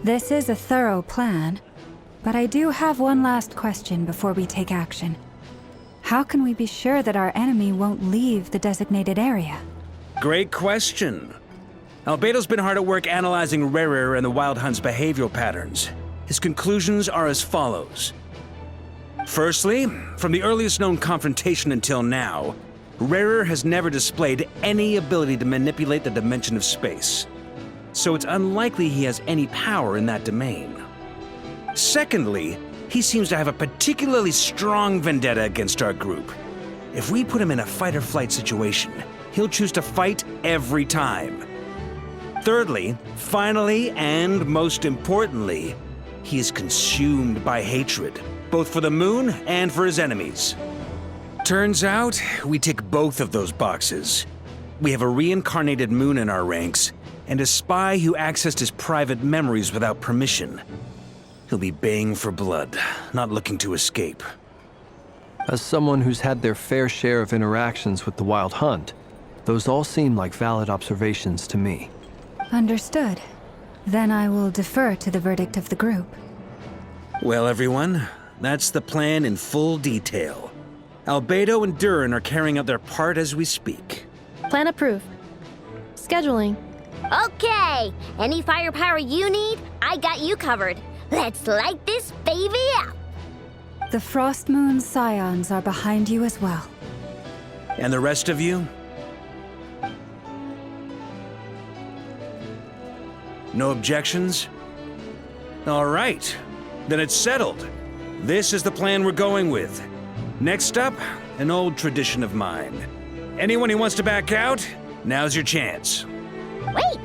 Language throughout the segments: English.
This is a thorough plan, but I do have one last question before we take action. How can we be sure that our enemy won't leave the designated area? Great question. Albedo's been hard at work analyzing Rerir and the Wild Hunt's behavioral patterns. His conclusions are as follows. Firstly, from the earliest known confrontation until now, Rerir has never displayed any ability to manipulate the dimension of space. So it's unlikely he has any power in that domain. Secondly, he seems to have a particularly strong vendetta against our group. If we put him in a fight-or-flight situation, he'll choose to fight every time. Thirdly, finally, and most importantly, he is consumed by hatred, both for the moon and for his enemies. Turns out, we tick both of those boxes. We have a reincarnated moon in our ranks, and a spy who accessed his private memories without permission. He'll be baying for blood, not looking to escape. As someone who's had their fair share of interactions with the Wild Hunt, those all seem like valid observations to me. Understood. Then I will defer to the verdict of the group. Well, everyone, that's the plan in full detail. Albedo and Durin are carrying out their part as we speak. Plan approved. Scheduling. Okay, any firepower you need, I got you covered. Let's light this baby up. The Frost Moon Scions are behind you as well. And the rest of you? No objections? All right, then it's settled. This is the plan we're going with. Next up, an old tradition of mine. Anyone who wants to back out, now's your chance. Wait,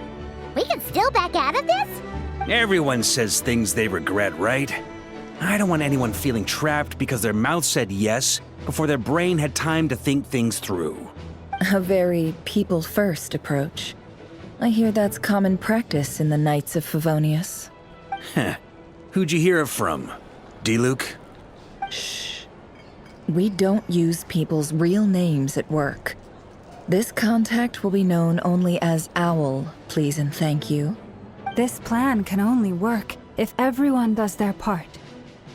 we can still back out of this? Everyone says things they regret, right? I don't want anyone feeling trapped because their mouth said yes before their brain had time to think things through. A very people-first approach. I hear that's common practice in the Knights of Favonius. Heh. Who'd you hear it from? D-Luke? Shh. We don't use people's real names at work. This contact will be known only as Owl, please and thank you. This plan can only work if everyone does their part.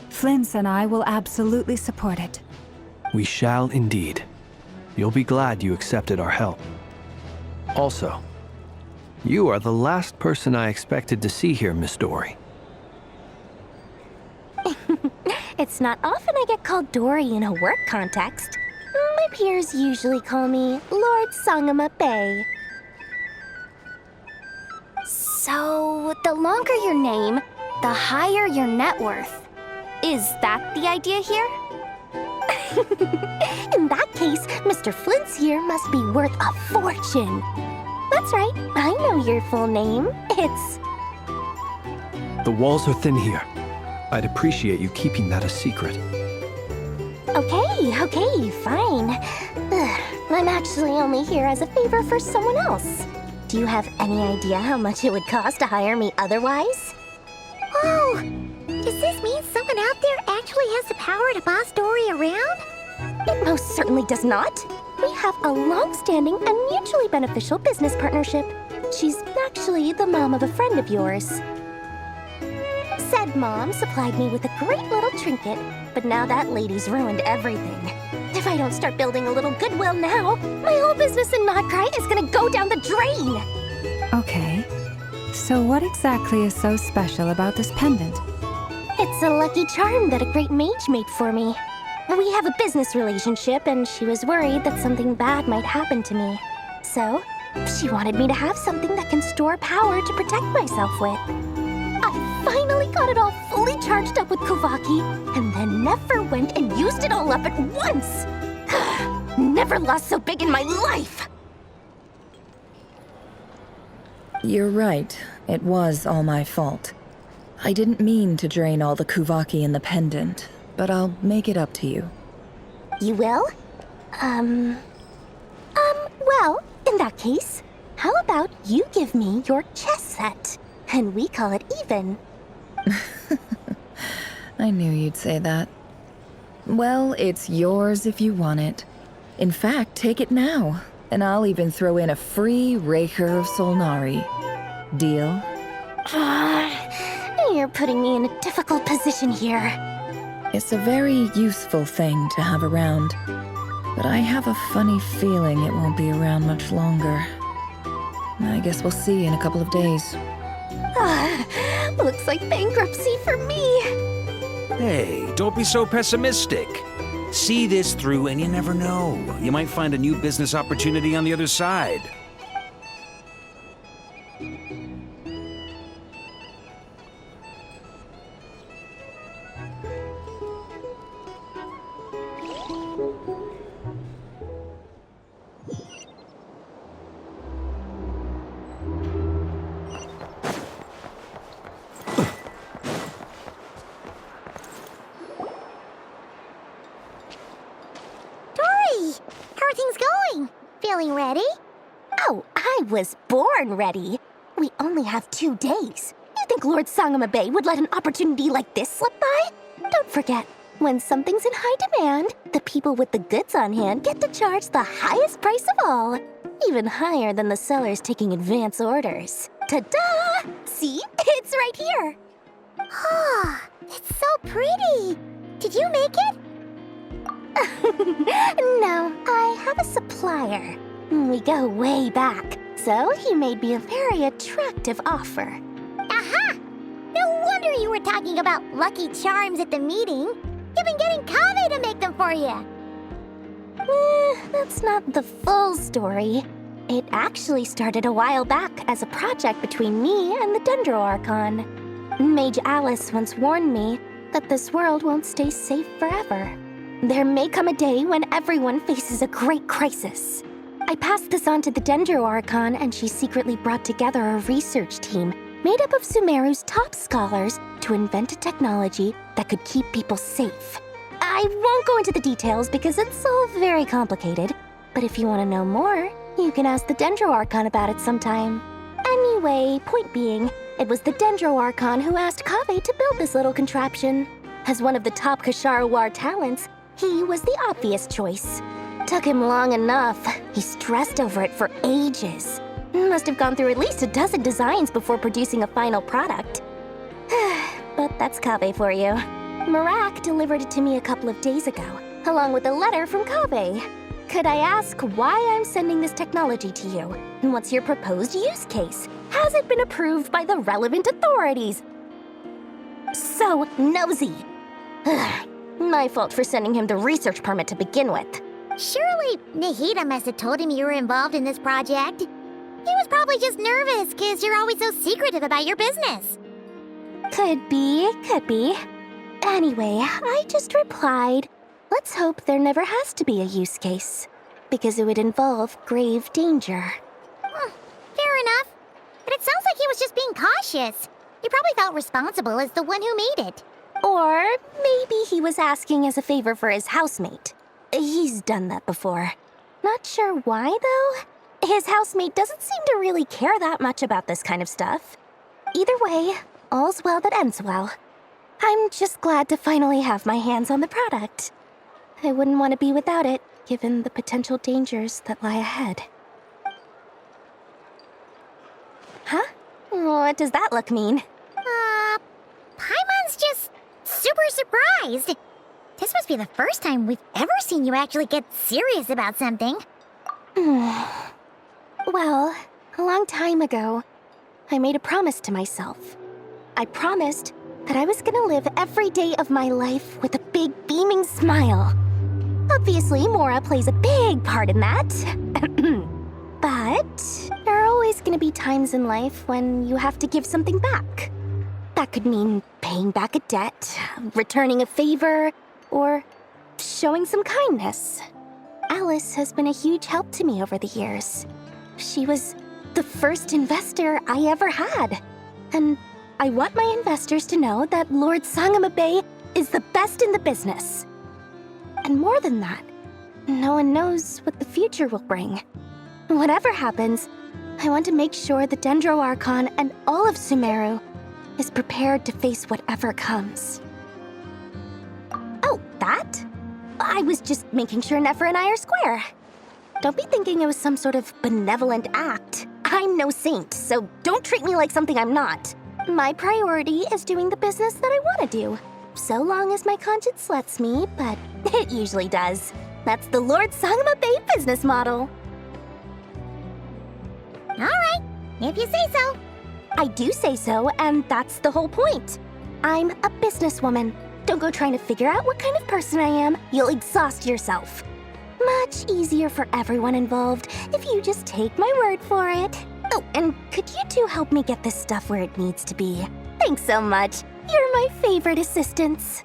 Flint's and I will absolutely support it. We shall indeed. You'll be glad you accepted our help. Also, you are the last person I expected to see here, Miss Dory. It's not often I get called Dory in a work context. My peers usually call me Lord Sangama Bay. So, the longer your name, the higher your net worth. Is that the idea here? In that case, Mr. Flint's here must be worth a fortune. That's right, I know your full name. It's... The walls are thin here. I'd appreciate you keeping that a secret. Okay, fine. I'm actually only here as a favor for someone else. Do you have any idea how much it would cost to hire me otherwise? Oh, does this mean someone out there actually has the power to boss Dory around? It most certainly does not. We have a long-standing and mutually beneficial business partnership. She's actually the mom of a friend of yours. Said mom supplied me with a great little trinket, but now that lady's ruined everything. If I don't start building a little goodwill now, my whole business in Krai is gonna go down the drain! Okay. So what exactly is so special about this pendant? It's a lucky charm that a great mage made for me. We have a business relationship, and she was worried that something bad might happen to me. So, she wanted me to have something that can store power to protect myself with. I finally got it all fully charged up with Kovaki, and then never went and used it all up at once! Never lost so big in my life! You're right. It was all my fault. I didn't mean to drain all the Kuvaki in the pendant, but I'll make it up to you. You will? Well, in that case, how about you give me your chess set, and we call it even? I knew you'd say that. Well, it's yours if you want it. In fact, take it now, and I'll even throw in a free Rerir of Solnari. Deal? You're putting me in a difficult position here. It's a very useful thing to have around, but I have a funny feeling it won't be around much longer. I guess we'll see in a couple of days. Looks like bankruptcy for me. Hey, don't be so pessimistic. See this through and you never know. You might find a new business opportunity on the other side. How are things going? Feeling ready? Oh, I was born ready. We only have 2 days. You think Lord Sangamabe would let an opportunity like this slip by? Don't forget, when something's in high demand, the people with the goods on hand get to charge the highest price of all. Even higher than the sellers taking advance orders. Ta-da! See? It's right here. Oh, it's so pretty. Did you make it? No, I have a supplier. We go way back, so he made me a very attractive offer. Aha! No wonder you were talking about lucky charms at the meeting. You've been getting Kave to make them for you. That's not the full story. It actually started a while back as a project between me and the Dendro Archon. Mage Alice once warned me that this world won't stay safe forever. There may come a day when everyone faces a great crisis. I passed this on to the Dendro Archon, and she secretly brought together a research team made up of Sumeru's top scholars to invent a technology that could keep people safe. I won't go into the details because it's all very complicated, but if you want to know more, you can ask the Dendro Archon about it sometime. Anyway, point being, it was the Dendro Archon who asked Kave to build this little contraption. As one of the top Kashara War talents, he was the obvious choice. Took him long enough. He stressed over it for ages. Must have gone through at least a dozen designs before producing a final product. But that's Kave for you. Marak delivered it to me a couple of days ago, along with a letter from Kave. Could I ask why I'm sending this technology to you? And what's your proposed use case? Has it been approved by the relevant authorities? So nosy. My fault for sending him the research permit to begin with. Surely Nahida must have told him you were involved in this project. He was probably just nervous because you're always so secretive about your business. Could be. Anyway, I just replied, let's hope there never has to be a use case, because it would involve grave danger. Fair enough. But it sounds like he was just being cautious. He probably felt responsible as the one who made it. Or maybe he was asking as a favor for his housemate. He's done that before. Not sure why, though. His housemate doesn't seem to really care that much about this kind of stuff. Either way, all's well that ends well. I'm just glad to finally have my hands on the product. I wouldn't want to be without it, given the potential dangers that lie ahead. Huh? What does that look mean? Paimon's just super surprised. This must be the first time we've ever seen you actually get serious about something. Well, a long time ago, I made a promise to myself. I promised that I was gonna live every day of my life with a big beaming smile. Obviously, Mora plays a big part in that. But there are always gonna be times in life when you have to give something back. That could mean paying back a debt, returning a favor, or showing some kindness. Alice has been a huge help to me over the years. She was the first investor I ever had. And I want my investors to know that Lord Sangamabe is the best in the business. And more than that, no one knows what the future will bring. Whatever happens, I want to make sure the Dendro Archon and all of Sumeru is prepared to face whatever comes. Oh, that? I was just making sure Nefer and I are square. Don't be thinking it was some sort of benevolent act. I'm no saint, so don't treat me like something I'm not. My priority is doing the business that I want to do. So long as my conscience lets me, but it usually does. That's the Lord Sangama Bay business model. Alright, if you say so. I do say so, and that's the whole point. I'm a businesswoman. Don't go trying to figure out what kind of person I am. You'll exhaust yourself. Much easier for everyone involved if you just take my word for it. Oh, and could you two help me get this stuff where it needs to be? Thanks so much. You're my favorite assistants.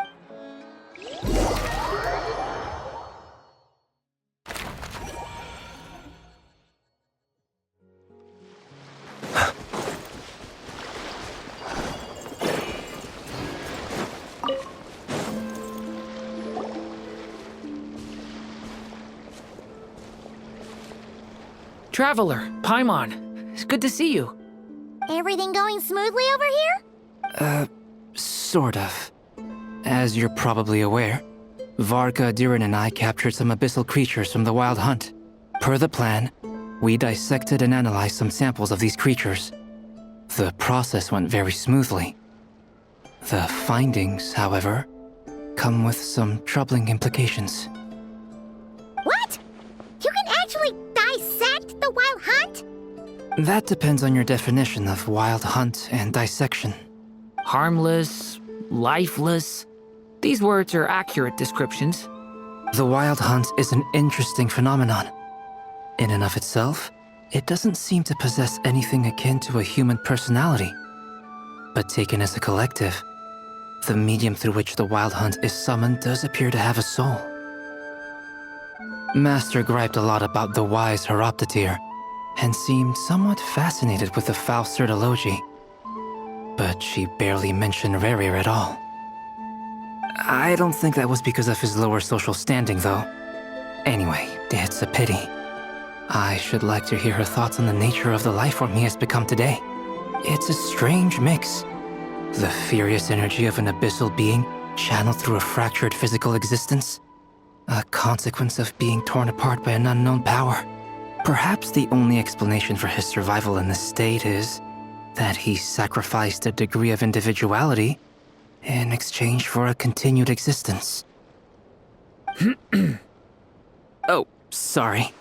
Traveler, Paimon, it's good to see you. Everything going smoothly over here? Sort of. As you're probably aware, Varka, Durin, and I captured some abyssal creatures from the Wild Hunt. Per the plan, we dissected and analyzed some samples of these creatures. The process went very smoothly. The findings, however, come with some troubling implications. What? You can actually dissect the Wild Hunt? That depends on your definition of Wild Hunt and dissection. Harmless, lifeless. These words are accurate descriptions. The Wild Hunt is an interesting phenomenon. In and of itself, it doesn't seem to possess anything akin to a human personality. But taken as a collective, the medium through which the Wild Hunt is summoned does appear to have a soul. Master griped a lot about the wise Horoptotire, and seemed somewhat fascinated with the foul Certology. But she barely mentioned Rerir at all. I don't think that was because of his lower social standing, though. Anyway, it's a pity. I should like to hear her thoughts on the nature of the life form he has become today. It's a strange mix. The furious energy of an abyssal being channeled through a fractured physical existence. A consequence of being torn apart by an unknown power. Perhaps the only explanation for his survival in this state is that he sacrificed a degree of individuality in exchange for a continued existence. Oh, sorry.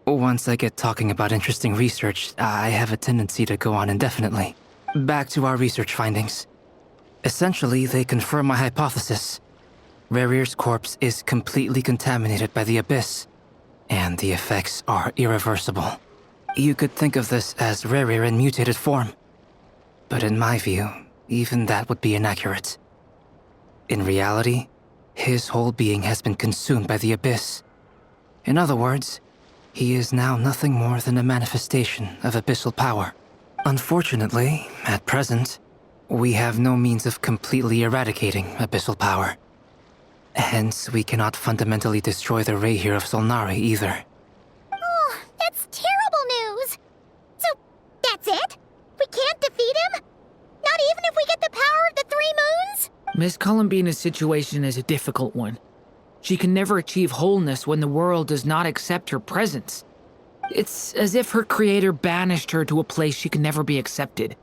Once I get talking about interesting research, I have a tendency to go on indefinitely. Back to our research findings. Essentially, they confirm my hypothesis. Rerir's corpse is completely contaminated by the Abyss, and the effects are irreversible. You could think of this as Rerir in mutated form. But in my view, even that would be inaccurate. In reality, his whole being has been consumed by the Abyss. In other words, he is now nothing more than a manifestation of abyssal power. Unfortunately, at present, we have no means of completely eradicating abyssal power. Hence, we cannot fundamentally destroy the Rerir of Solnari either. Oh, that's terrible news! So, that's it? We can't defeat him? Not even if we get the power of the Three Moons? Miss Columbina's situation is a difficult one. She can never achieve wholeness when the world does not accept her presence. It's as if her creator banished her to a place she can never be accepted.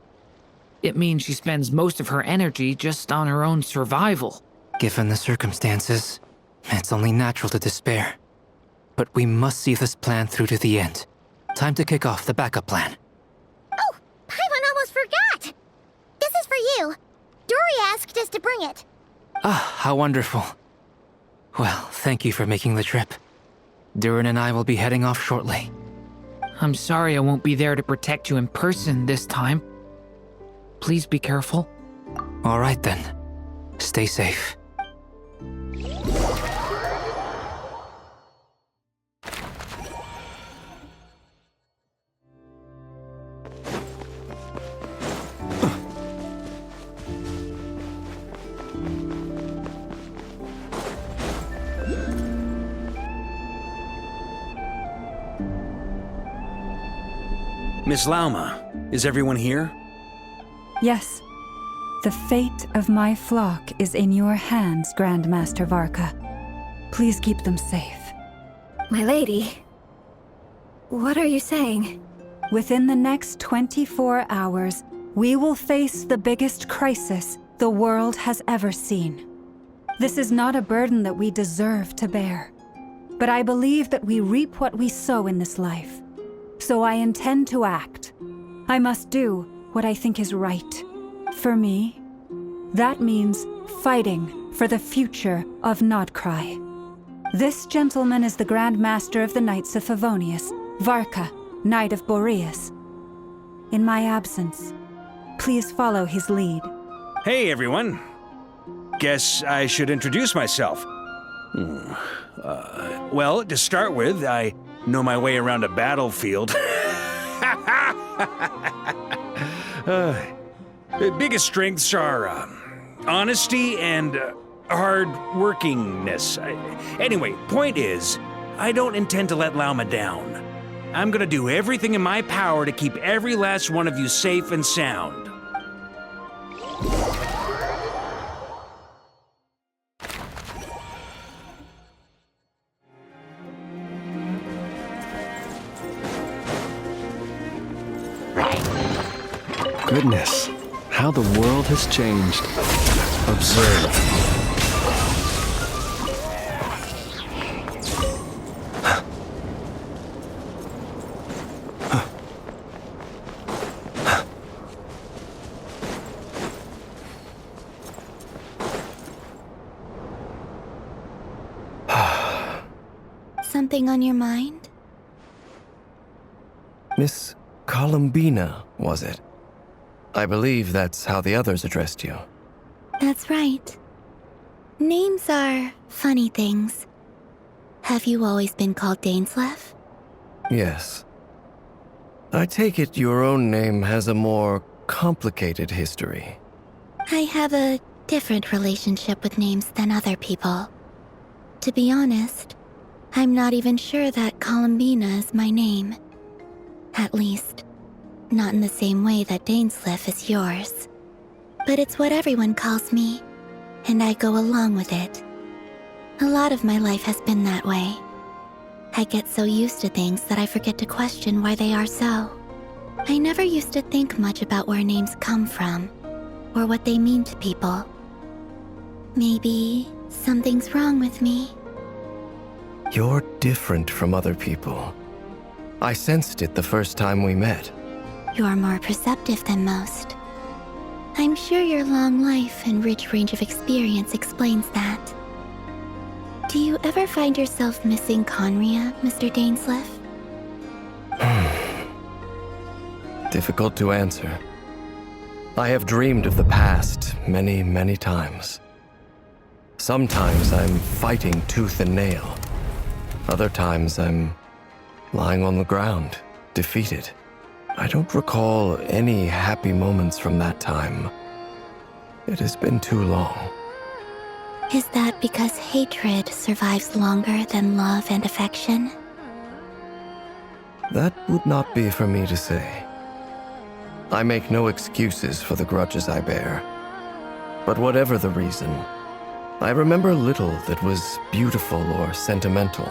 It means she spends most of her energy just on her own survival. Given the circumstances, it's only natural to despair. But we must see this plan through to the end. Time to kick off the backup plan. Oh, Paimon almost forgot! This is for you. Dory asked us to bring it. Ah, how wonderful. Well, thank you for making the trip. Durin and I will be heading off shortly. I'm sorry I won't be there to protect you in person this time. Please be careful. All right then. Stay safe. Miss Lauma, is everyone here? Yes. The fate of my flock is in your hands, Grandmaster Varka. Please keep them safe. My lady, what are you saying? Within the next 24 hours, we will face the biggest crisis the world has ever seen. This is not a burden that we deserve to bear, but I believe that we reap what we sow in this life. So I intend to act. I must do what I think is right. For me, that means fighting for the future of Krai. This gentleman is the Grand Master of the Knights of Favonius, Varka, Knight of Boreas. In my absence, please follow his lead. Hey, everyone. Guess I should introduce myself. Well, to start with, I know my way around a battlefield. Biggest strengths are honesty and hard-workingness. Anyway, point is, I don't intend to let Lauma down. I'm gonna do everything in my power to keep every last one of you safe and sound. Goodness, how the world has changed. Observe. Something on your mind? Miss Columbina, was it? I believe that's how the others addressed you. That's right. Names are funny things. Have you always been called Dainslev? Yes. I take it your own name has a more complicated history. I have a different relationship with names than other people. To be honest, I'm not even sure that Columbina is my name. At least, not in the same way that Dainslev is yours. But it's what everyone calls me, and I go along with it. A lot of my life has been that way. I get so used to things that I forget to question why they are so. I never used to think much about where names come from, or what they mean to people. Maybe something's wrong with me. You're different from other people. I sensed it the first time we met. You're more perceptive than most. I'm sure your long life and rich range of experience explains that. Do you ever find yourself missing Conria, Mr. Dainslev? Difficult to answer. I have dreamed of the past many, many times. Sometimes I'm fighting tooth and nail. Other times I'm lying on the ground, defeated. I don't recall any happy moments from that time. It has been too long. Is that because hatred survives longer than love and affection? That would not be for me to say. I make no excuses for the grudges I bear. But whatever the reason, I remember little that was beautiful or sentimental.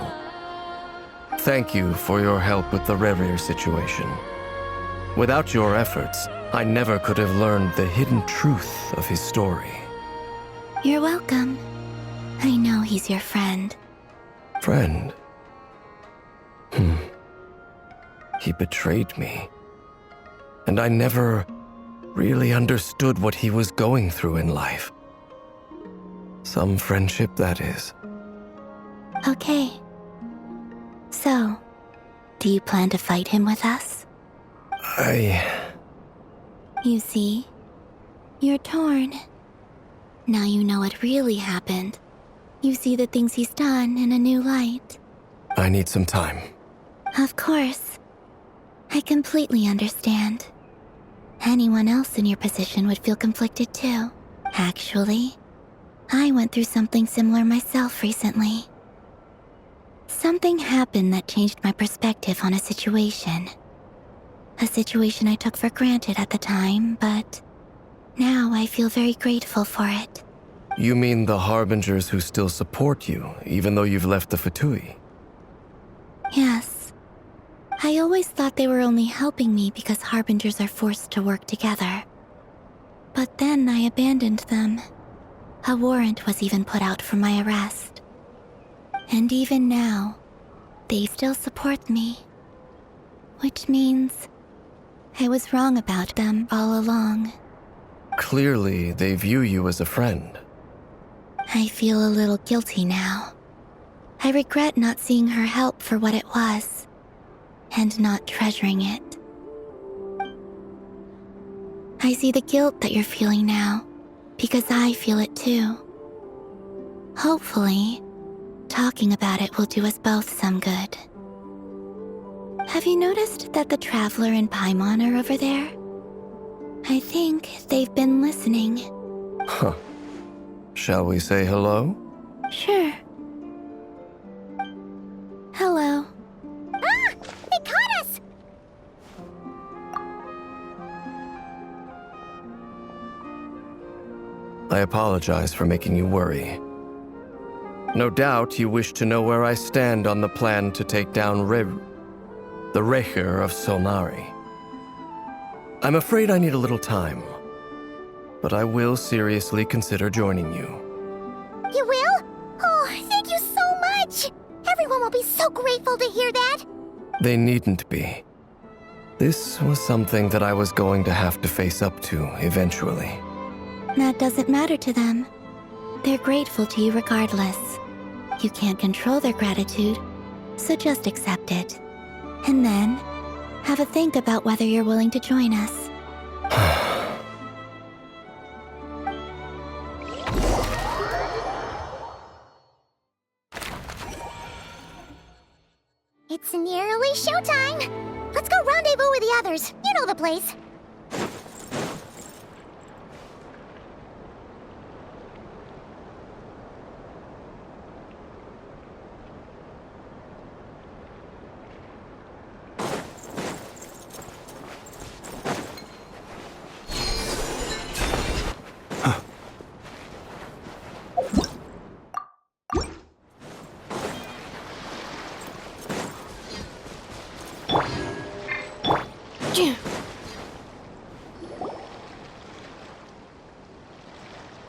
Thank you for your help with the Rerir situation. Without your efforts, I never could have learned the hidden truth of his story. You're welcome. I know he's your friend. Friend? He betrayed me. And I never really understood what he was going through in life. Some friendship, that is. Okay. So, do you plan to fight him with us? You see, you're torn. Now you know what really happened. You see the things he's done in a new light. I need some time. Of course. I completely understand. Anyone else in your position would feel conflicted too. Actually, I went through something similar myself recently. Something happened that changed my perspective on a situation. A situation I took for granted at the time, but now I feel very grateful for it. You mean the Harbingers who still support you, even though you've left the Fatui? Yes. I always thought they were only helping me because Harbingers are forced to work together. But then I abandoned them. A warrant was even put out for my arrest. And even now, they still support me. Which means I was wrong about them all along. Clearly, they view you as a friend. I feel a little guilty now. I regret not seeing her help for what it was, and not treasuring it. I see the guilt that you're feeling now, because I feel it too. Hopefully, talking about it will do us both some good. Have you noticed that the Traveler and Paimon are over there? I think they've been listening. Huh. Shall we say hello? Sure. Hello. Ah! They caught us! I apologize for making you worry. No doubt you wish to know where I stand on the plan to take down Rerir, the Rerir of Solnari. I'm afraid I need a little time, but I will seriously consider joining you. You will? Oh, thank you so much! Everyone will be so grateful to hear that! They needn't be. This was something that I was going to have to face up to eventually. That doesn't matter to them. They're grateful to you regardless. You can't control their gratitude, so just accept it. And then, have a think about whether you're willing to join us. It's nearly showtime! Let's go rendezvous with the others. You know the place.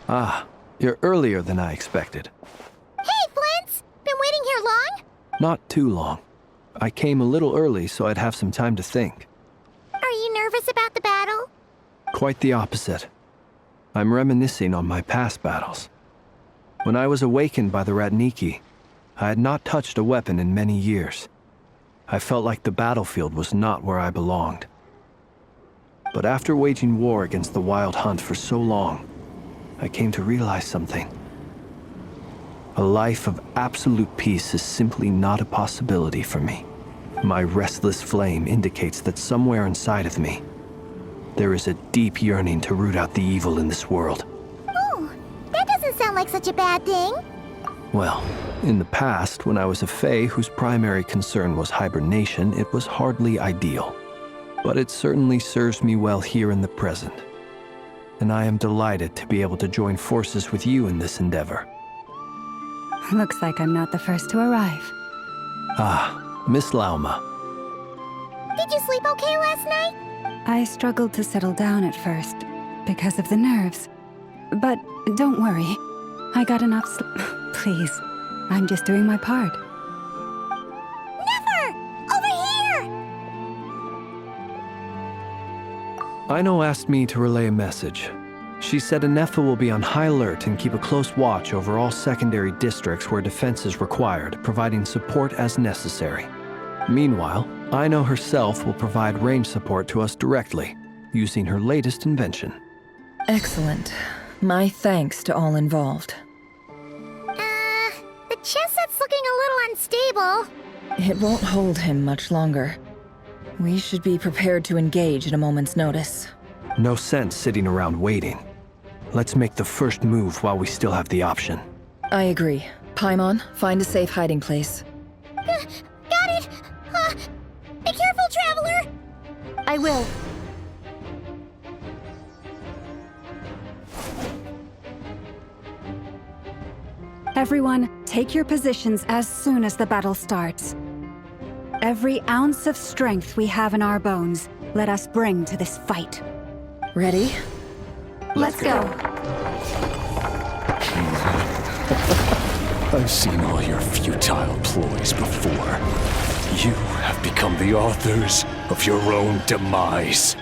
Ah, you're earlier than I expected. Hey, Flint's! Been waiting here long? Not too long. I came a little early so I'd have some time to think. Are you nervous about the battle? Quite the opposite. I'm reminiscing on my past battles. When I was awakened by the Ratniki, I had not touched a weapon in many years. I felt like the battlefield was not where I belonged. But after waging war against the Wild Hunt for so long, I came to realize something. A life of absolute peace is simply not a possibility for me. My restless flame indicates that somewhere inside of me, there is a deep yearning to root out the evil in this world. Oh, that doesn't sound like such a bad thing. Well, in the past, when I was a Fae whose primary concern was hibernation, it was hardly ideal. But it certainly serves me well here in the present. And I am delighted to be able to join forces with you in this endeavor. Looks like I'm not the first to arrive. Ah, Miss Lauma. Did you sleep okay last night? I struggled to settle down at first, because of the nerves. But don't worry, I got enough Please, I'm just doing my part. Never! Over here! Aino asked me to relay a message. She said Anefa will be on high alert and keep a close watch over all secondary districts where defense is required, providing support as necessary. Meanwhile, Aino herself will provide range support to us directly, using her latest invention. Excellent. My thanks to all involved. The chess set's looking a little unstable. It won't hold him much longer. We should be prepared to engage at a moment's notice. No sense sitting around waiting. Let's make the first move while we still have the option. I agree. Paimon, find a safe hiding place. Got it! Be careful, Traveler! I will. Everyone, take your positions as soon as the battle starts. Every ounce of strength we have in our bones, let us bring to this fight. Ready? Let's go. I've seen all your futile ploys before. You have become the authors of your own demise.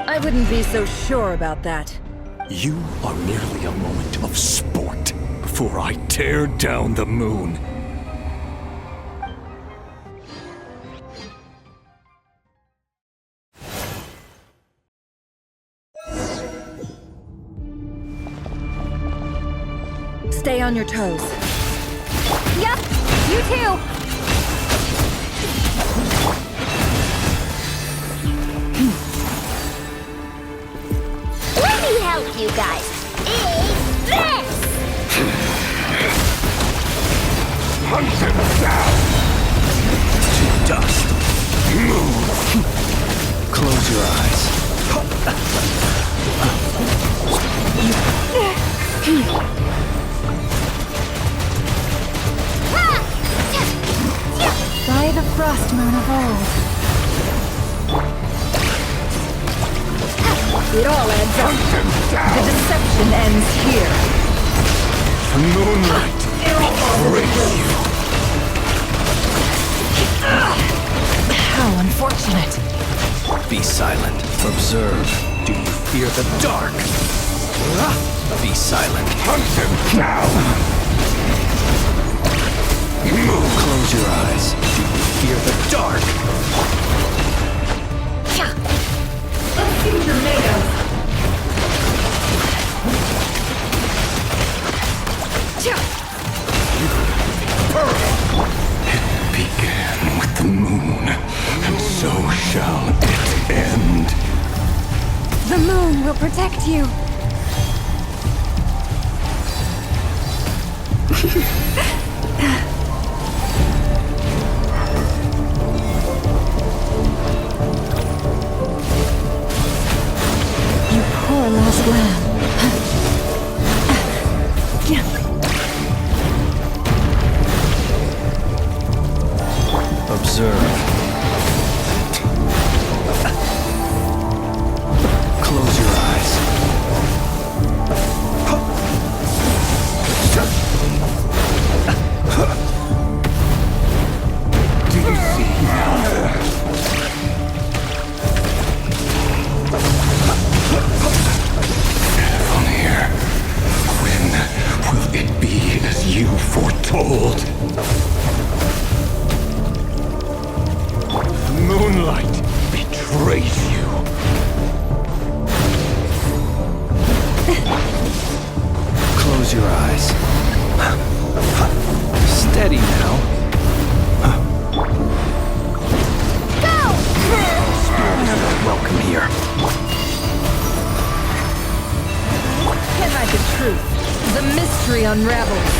I wouldn't be so sure about that. You are merely a moment of sport before I tear down the moon. Stay on your toes. Yep, you too. Let me help you guys. Eat this! Hunt him down! To dust. Move! Close your eyes. By the frost moon of old. It all adds up. The deception ends here. The moonlight betrays you. How unfortunate. Be silent. Observe. Do you fear the dark? Be silent. Hunt him down! Move! Close your eyes. Do you fear the dark? Let's see what you're made of. It began with the moon, and so shall it end. The moon will protect you. You poor lost lamb. Observe. Close your eyes. Do you see now? From here, when will it be as you foretold? The moonlight betrays you. Close your eyes. Steady now. Spirits are welcome here. Can't hide the truth. The mystery unravels.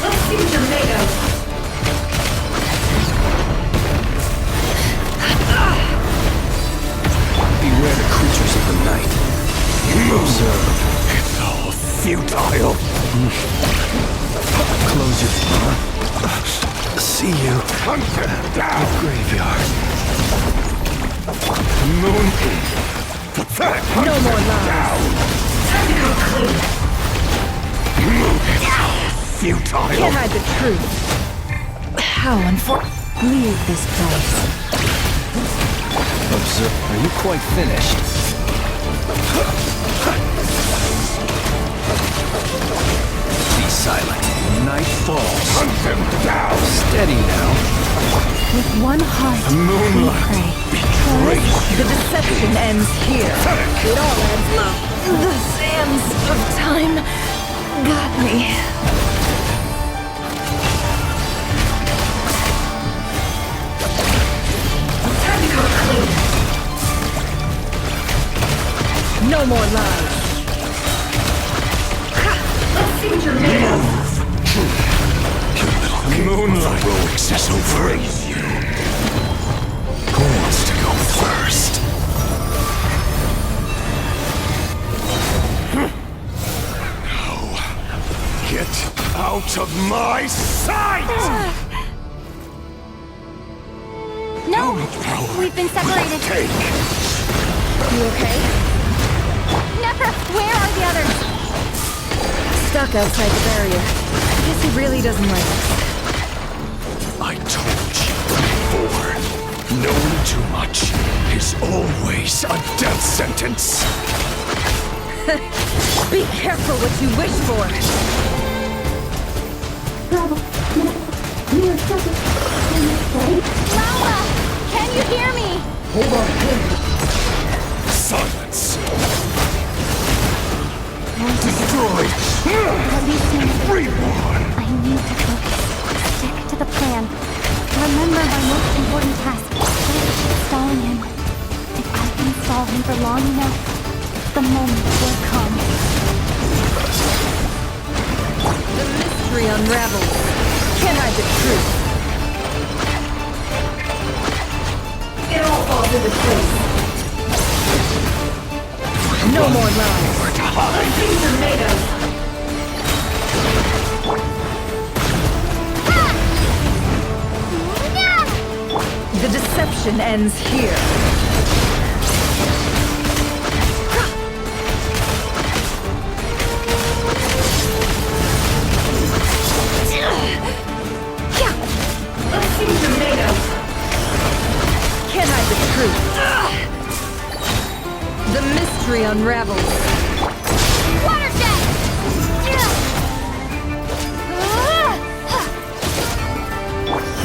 Let's see what you're made of. Beware the creatures of the night. Observe. It's all futile. Close your see you. Hunt him down. Graveyard. Moon King. Pathetic. No more lies. Time to go clean. Futile. Can't hide the truth. How unfortunate. Leave this place. Observe. Are you quite finished? Be silent. Night falls. Hunt him down. Steady now. With one heart, we Moonlight pray. betrays you. The deception ends here. It all adds up. The sands of time got me. Time to go clean. No more lies. Let's see what you're made of. Moonlight heroics is over. You. Who wants to go first? No. Get out of my sight! No! We've been separated. Take. You okay? Never! Where are the others? Stuck outside the barrier. I guess he really doesn't like us. I told you before. Knowing too much is always a death sentence. Be careful what you wish for! Laura! Can you hear me? Silence. Destroyed. Reborn. I need to focus. Stick to the plan. Remember my most important task. Stalling him. If I can stall him for long enough, the moment will come. The mystery unravels. Can't hide the truth. It all falls into place. No more lies. Things are made of. The deception ends here. What things are made of. Can't hide the truth. The mystery unravels. Water jet!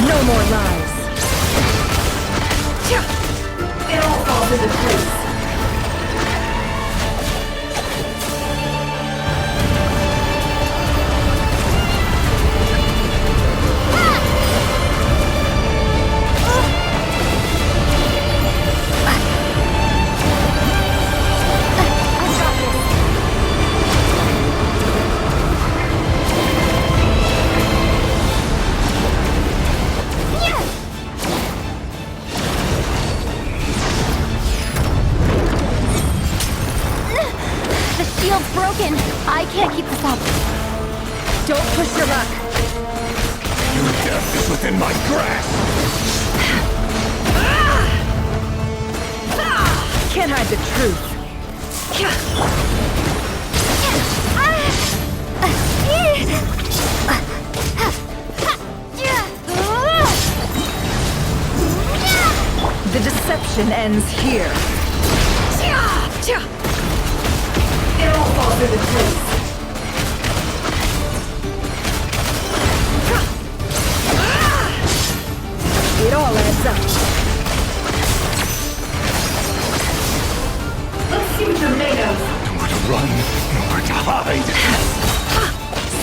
No more lies. It all falls into place. Broken. I can't keep this up. Don't push your luck. Your death is within my grasp. Can't hide the truth. The deception ends here. It all falls into place. It all adds up. Let's see what you're made of. Nowhere to run, nowhere to hide.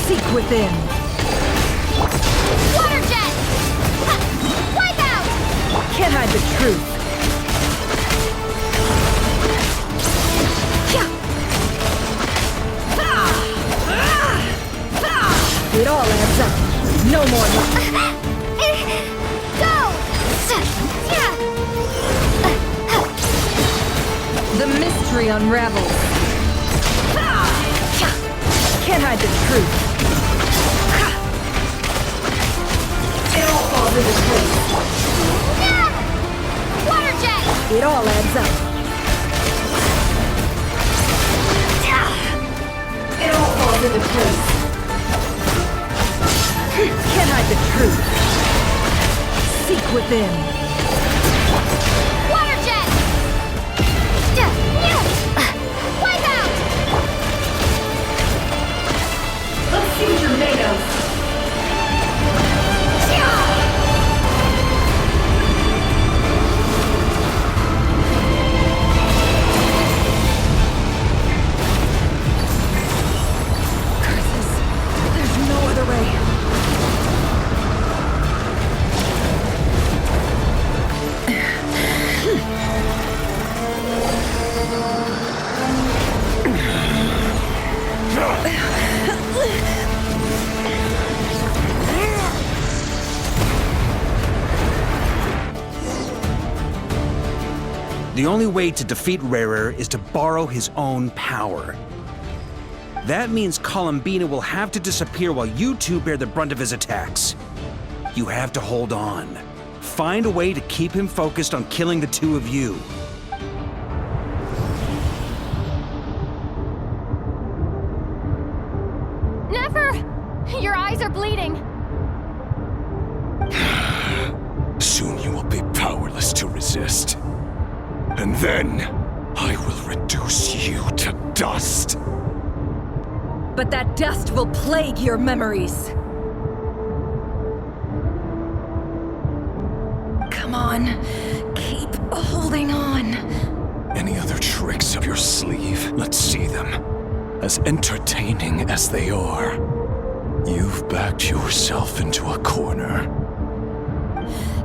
Seek within. Water jet! Wipe out! Can't hide the truth. It all adds up. No more luck. Go! The mystery unravels. Can't hide the truth. It all falls into place. Water jet! It all adds up. It all falls into place. Can't hide the truth. Seek within. Water jet! Wipe out! Let's see what you're made of. Curses. There's no other way. The only way to defeat Rerir is to borrow his own power. That means Columbina will have to disappear while you two bear the brunt of his attacks. You have to hold on. Find a way to keep him focused on killing the two of you. exist. And then, I will reduce you to dust. But that dust will plague your memories. Come on, keep holding on. Any other tricks up your sleeve? Let's see them. As entertaining as they are, you've backed yourself into a corner.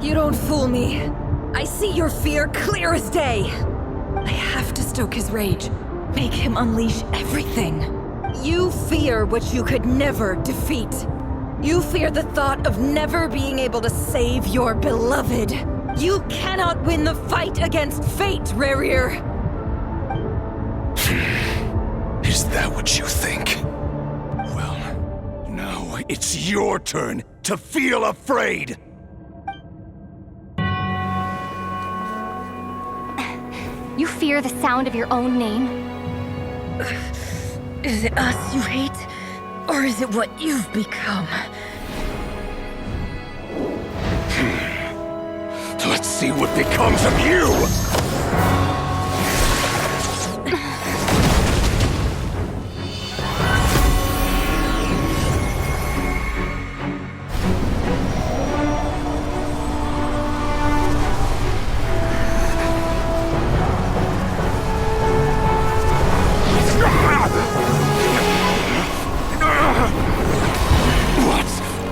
You don't fool me. I see your fear clear as day. I have to stoke his rage. Make him unleash everything. You fear what you could never defeat. You fear the thought of never being able to save your beloved. You cannot win the fight against fate, Rerir. Is that what you think? Well, now it's your turn to feel afraid! You fear the sound of your own name? Is it us you hate? Or is it what you've become? Let's see what becomes of you!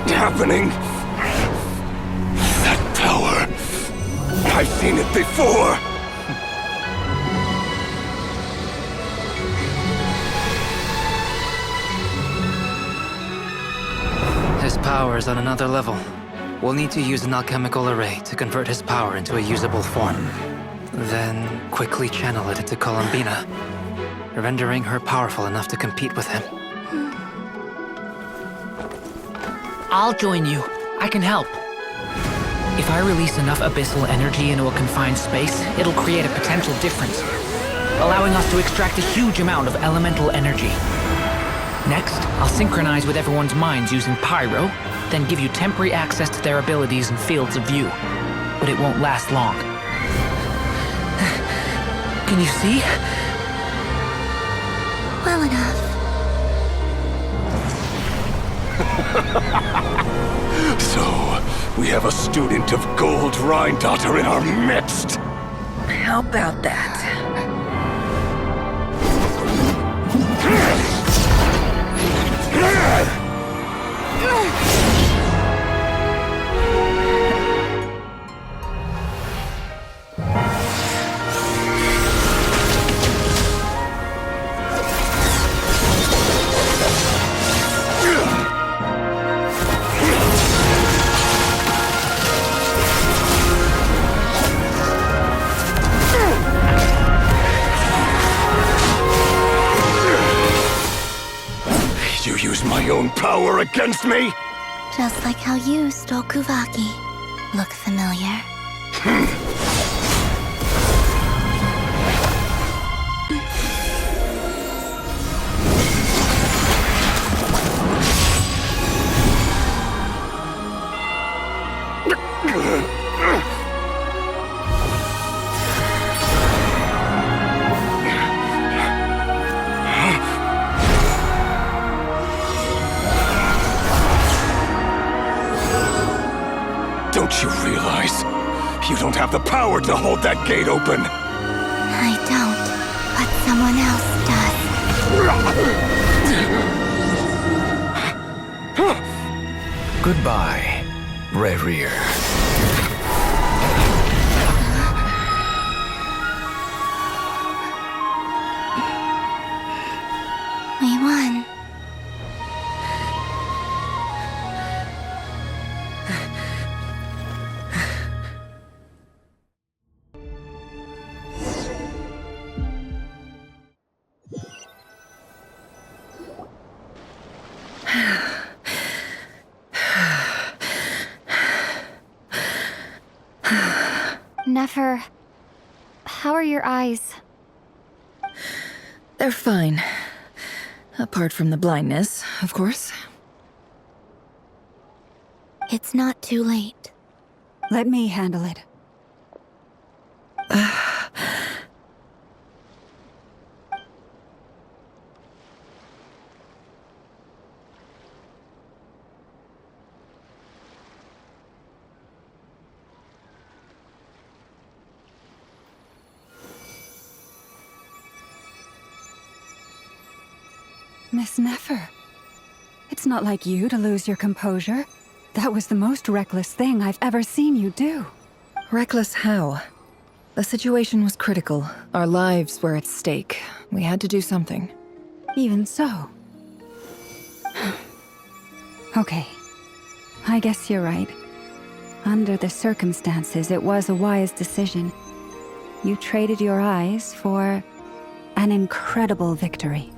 Happening? That power. I've seen it before. His power is on another level. We'll need to use an alchemical array to convert his power into a usable form. Then quickly channel it into Columbina, rendering her powerful enough to compete with him. I'll join you. I can help. If I release enough abyssal energy into a confined space, it'll create a potential difference, allowing us to extract a huge amount of elemental energy. Next, I'll synchronize with everyone's minds using Pyro, then give you temporary access to their abilities and fields of view. But it won't last long. Can you see? Well enough. So, we have a student of Gold Rhine-Daughter in our midst. How about that? You use my own power against me? Just like how you stole Kuvaki. Look familiar? Don't you realize? You don't have the power to hold that gate open! I don't, but someone else does. Goodbye, Rerir. We won. Nefer, how are your eyes? They're fine. Apart from the blindness, of course. It's not too late. Let me handle it. Miss Nefer. It's not like you to lose your composure. That was the most reckless thing I've ever seen you do. Reckless how? The situation was critical. Our lives were at stake. We had to do something. Even so. Okay. I guess you're right. Under the circumstances, it was a wise decision. You traded your eyes for an incredible victory.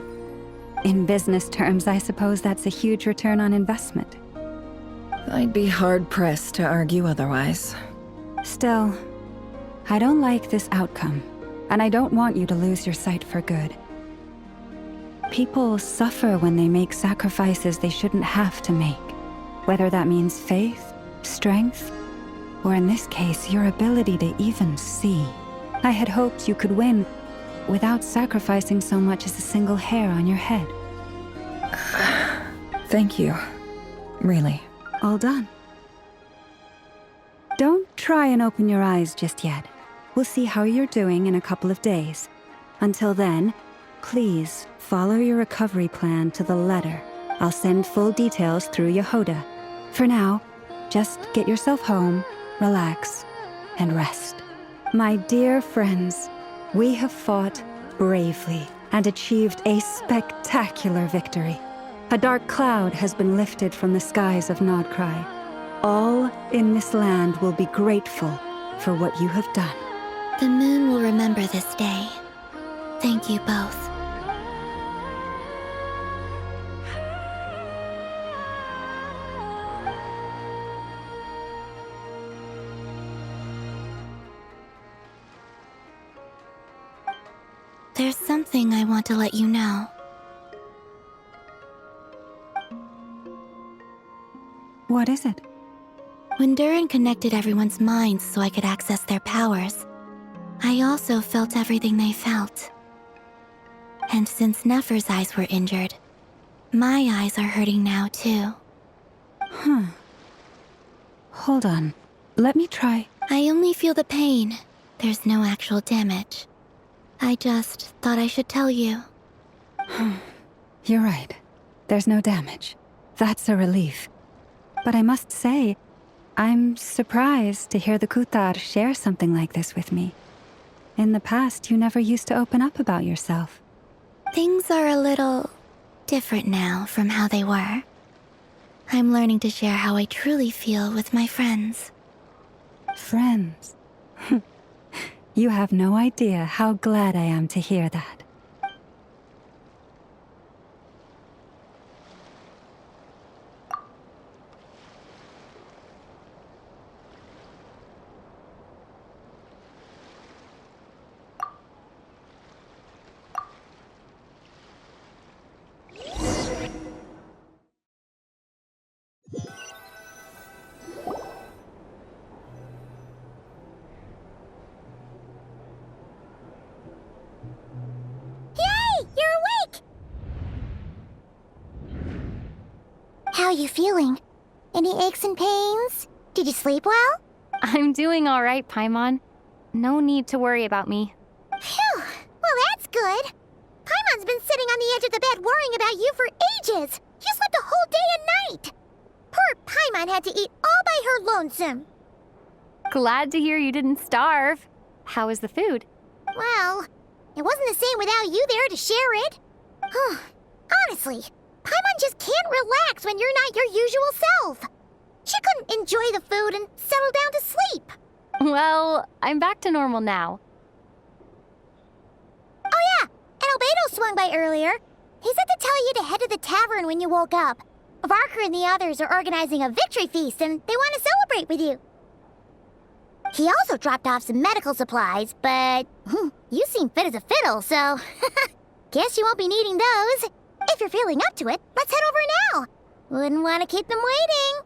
In business terms, I suppose that's a huge return on investment. I'd be hard-pressed to argue otherwise. Still, I don't like this outcome, and I don't want you to lose your sight for good. People suffer when they make sacrifices they shouldn't have to make, whether that means faith, strength, or in this case, your ability to even see. I had hoped you could win without sacrificing so much as a single hair on your head. Thank you. Really. All done. Don't try and open your eyes just yet. We'll see how you're doing in a couple of days. Until then, please follow your recovery plan to the letter. I'll send full details through Yehoda. For now, just get yourself home, relax, and rest. My dear friends, we have fought bravely and achieved a spectacular victory. A dark cloud has been lifted from the skies of Krai. All in this land will be grateful for what you have done. The moon will remember this day. Thank you both. There's something I want to let you know. What is it? When Durin connected everyone's minds so I could access their powers, I also felt everything they felt. And since Nefer's eyes were injured, my eyes are hurting now too. Hold on. Let me try. I only feel the pain. There's no actual damage. I just thought I should tell you. You're right. There's no damage. That's a relief. But I must say, I'm surprised to hear the Kutar share something like this with me. In the past, you never used to open up about yourself. Things are a little different now from how they were. I'm learning to share how I truly feel with my friends. Friends? You have no idea how glad I am to hear that. How are you feeling? Any aches and pains? Did you sleep well? I'm doing all right, Paimon. No need to worry about me. Phew! Well, that's good. Paimon's been sitting on the edge of the bed worrying about you for ages. You slept a whole day and night. Poor Paimon had to eat all by her lonesome. Glad to hear you didn't starve. How was the food? Well, it wasn't the same without you there to share it. Honestly, Paimon just can't relax when you're not your usual self. She couldn't enjoy the food and settle down to sleep. Well, I'm back to normal now. Oh yeah, and Albedo swung by earlier. He said to tell you to head to the tavern when you woke up. Varker and the others are organizing a victory feast and they want to celebrate with you. He also dropped off some medical supplies, but you seem fit as a fiddle, so guess you won't be needing those. If you're feeling up to it, let's head over now. Wouldn't want to keep them waiting.